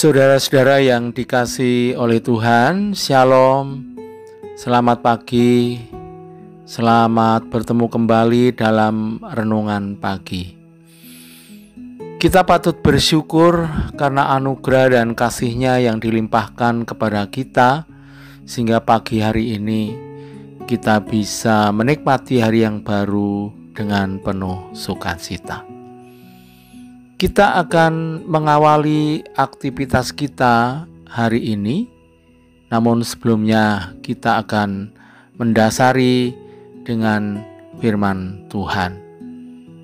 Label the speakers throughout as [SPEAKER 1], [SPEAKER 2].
[SPEAKER 1] Saudara-saudara yang dikasihi oleh Tuhan, Shalom, selamat pagi, selamat bertemu kembali dalam renungan pagi. Kita patut bersyukur karena anugerah dan kasih-Nya yang dilimpahkan kepada kita, sehingga pagi hari ini kita bisa menikmati hari yang baru dengan penuh sukacita. Kita akan mengawali aktivitas kita hari ini, namun sebelumnya kita akan mendasari dengan firman Tuhan.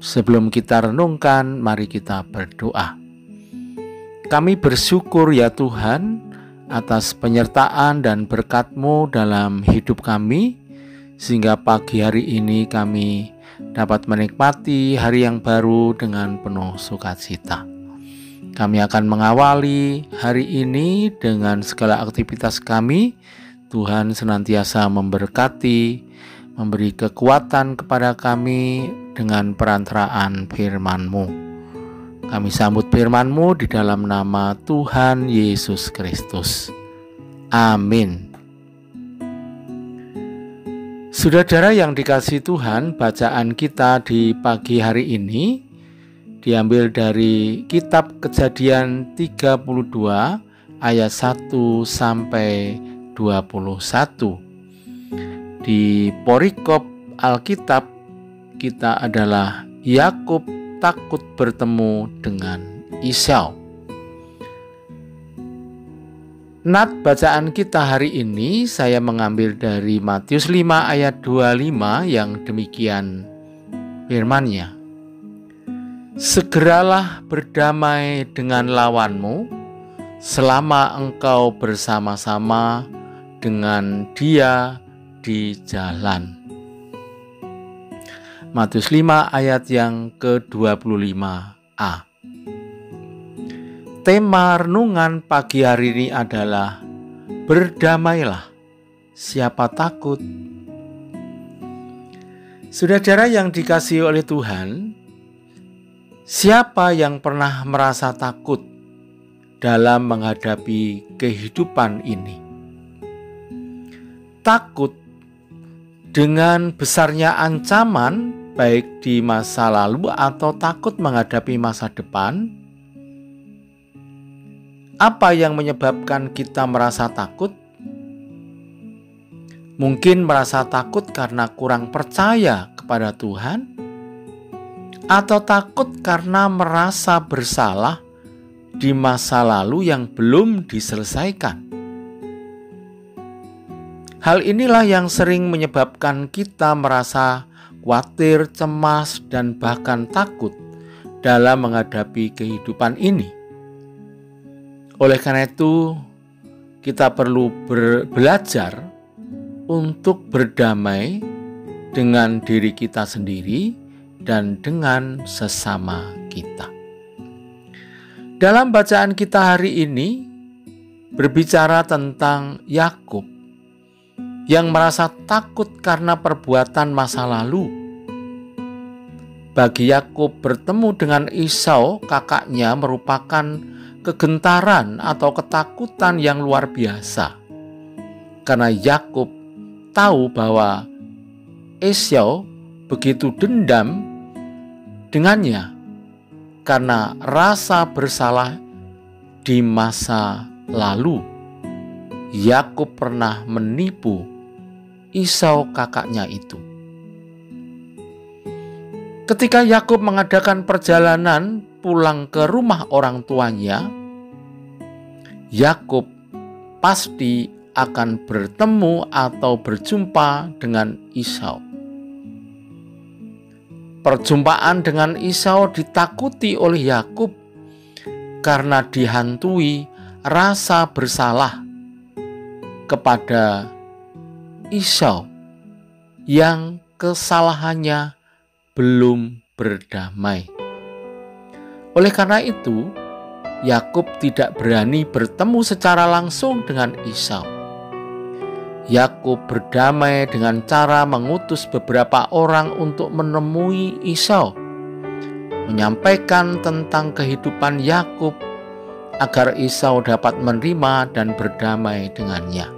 [SPEAKER 1] Sebelum kita renungkan, mari kita berdoa. Kami bersyukur ya Tuhan atas penyertaan dan berkat-Mu dalam hidup kami, sehingga pagi hari ini kami dapat menikmati hari yang baru dengan penuh sukacita. Kami akan mengawali hari ini dengan segala aktivitas kami. Tuhan senantiasa memberkati, memberi kekuatan kepada kami dengan perantaraan firman-Mu. Kami sambut firman-Mu di dalam nama Tuhan Yesus Kristus. Amin. Saudara yang dikasihi Tuhan, bacaan kita di pagi hari ini diambil dari kitab Kejadian 32 ayat 1 sampai 21. Di perikop Alkitab kita adalah Yakub takut bertemu dengan Esau. Nat bacaan kita hari ini saya mengambil dari Matius 5 ayat 25 yang demikian firman-Nya. Segeralah berdamai dengan lawanmu selama engkau bersama-sama dengan dia di jalan. Matius 5 ayat yang ke-25a. Tema renungan pagi hari ini adalah berdamailah, siapa takut? Saudara yang dikasihi oleh Tuhan, siapa yang pernah merasa takut dalam menghadapi kehidupan ini? Takut dengan besarnya ancaman baik di masa lalu atau takut menghadapi masa depan? Apa yang menyebabkan kita merasa takut? Mungkin merasa takut karena kurang percaya kepada Tuhan, atau takut karena merasa bersalah di masa lalu yang belum diselesaikan. Hal inilah yang sering menyebabkan kita merasa khawatir, cemas, dan bahkan takut dalam menghadapi kehidupan ini. Oleh karena itu, kita perlu belajar untuk berdamai dengan diri kita sendiri dan dengan sesama kita. Dalam bacaan kita hari ini berbicara tentang Yakub yang merasa takut karena perbuatan masa lalu. Bagi Yakub, bertemu dengan Esau, kakaknya, merupakan kegentaran atau ketakutan yang luar biasa. Karena Yakub tahu bahwa Esau begitu dendam dengannya karena rasa bersalah di masa lalu. Yakub pernah menipu Esau kakaknya itu. Ketika Yakub mengadakan perjalanan pulang ke rumah orang tuanya, Yakub pasti akan bertemu atau berjumpa dengan Esau. Perjumpaan dengan Esau ditakuti oleh Yakub karena dihantui rasa bersalah kepada Esau yang kesalahannya belum berdamai. Oleh karena itu, Yakub tidak berani bertemu secara langsung dengan Esau. Yakub berdamai dengan cara mengutus beberapa orang untuk menemui Esau, menyampaikan tentang kehidupan Yakub agar Esau dapat menerima dan berdamai dengannya.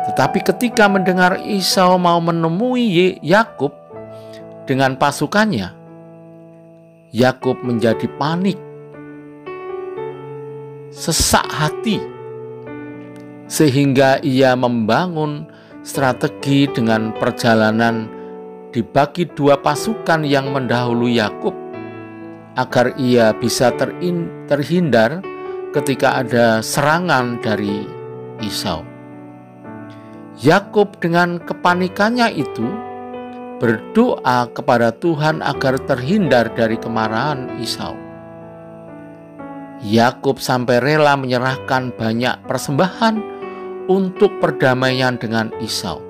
[SPEAKER 1] Tetapi ketika mendengar Esau mau menemui Yakub dengan pasukannya, Yakub menjadi panik, sesak hati, sehingga ia membangun strategi dengan perjalanan dibagi dua pasukan yang mendahului Yakub agar ia bisa terhindar ketika ada serangan dari Esau. Yakub dengan kepanikannya itu berdoa kepada Tuhan agar terhindar dari kemarahan Esau. Yakub sampai rela menyerahkan banyak persembahan untuk perdamaian dengan Esau,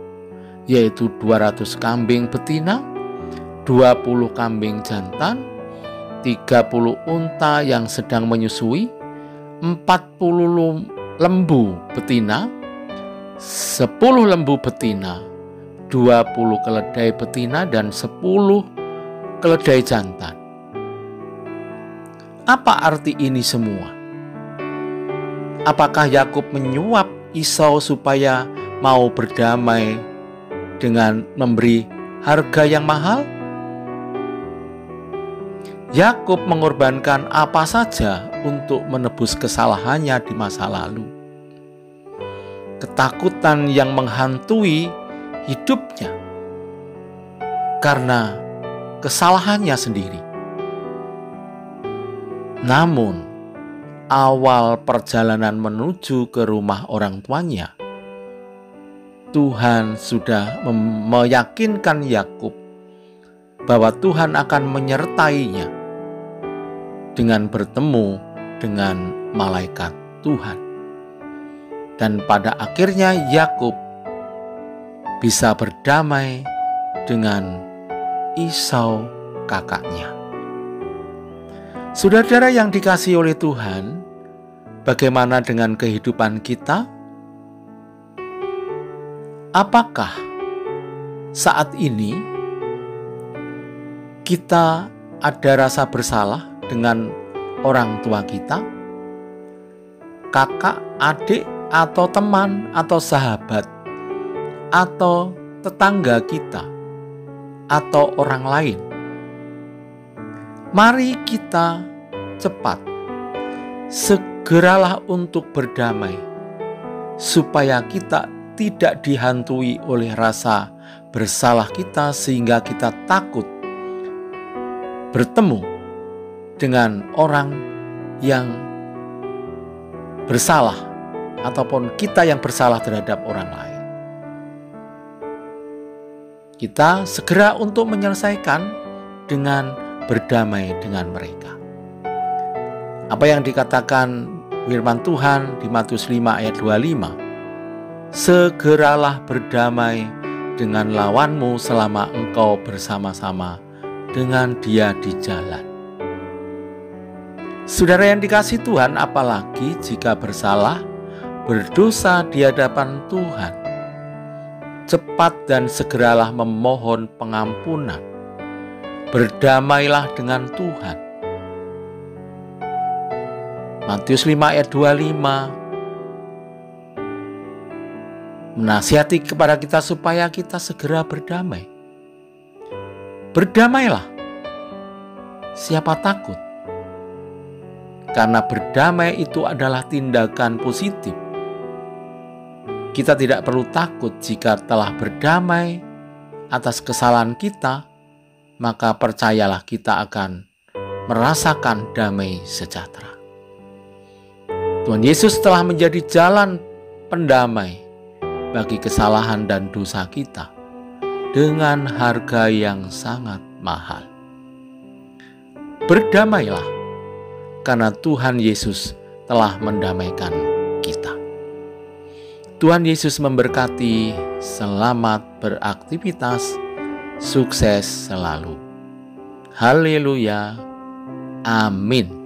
[SPEAKER 1] yaitu 200 kambing betina, 20 kambing jantan, 30 unta yang sedang menyusui, 40 lembu betina, 10 lembu betina, 20 keledai betina, dan 10 keledai jantan. Apa arti ini semua? Apakah Yakub menyuap Esau supaya mau berdamai dengan memberi harga yang mahal? Yakub mengorbankan apa saja untuk menebus kesalahannya di masa lalu. Ketakutan yang menghantui hidupnya karena kesalahannya sendiri. Namun, awal perjalanan menuju ke rumah orang tuanya, Tuhan sudah meyakinkan Yakub bahwa Tuhan akan menyertainya dengan bertemu dengan malaikat Tuhan. Dan pada akhirnya Yakub bisa berdamai dengan Esau kakaknya. Saudara yang dikasihi oleh Tuhan, bagaimana dengan kehidupan kita? Apakah saat ini kita ada rasa bersalah dengan orang tua kita, kakak, adik, atau teman, atau sahabat, atau tetangga kita, atau orang lain? Mari kita cepat, segeralah untuk berdamai, supaya kita tidak dihantui oleh rasa bersalah kita, sehingga kita takut bertemu dengan orang yang bersalah, ataupun kita yang bersalah terhadap orang lain. Kita segera untuk menyelesaikan dengan berdamai dengan mereka. Apa yang dikatakan firman Tuhan di Matius 5 ayat 25, segeralah berdamai dengan lawanmu selama engkau bersama-sama dengan dia di jalan. Saudara yang dikasihi Tuhan, apalagi jika bersalah, berdosa di hadapan Tuhan, cepat dan segeralah memohon pengampunan. Berdamailah dengan Tuhan. Matius 5 ayat 25 menasihati kepada kita supaya kita segera berdamai. Berdamailah. Siapa takut? Karena berdamai itu adalah tindakan positif. Kita tidak perlu takut jika telah berdamai atas kesalahan kita, maka percayalah kita akan merasakan damai sejahtera. Tuhan Yesus telah menjadi jalan pendamai bagi kesalahan dan dosa kita dengan harga yang sangat mahal. Berdamailah karena Tuhan Yesus telah mendamaikan kita. Tuhan Yesus memberkati. Selamat beraktivitas, sukses selalu. Haleluya. Amin.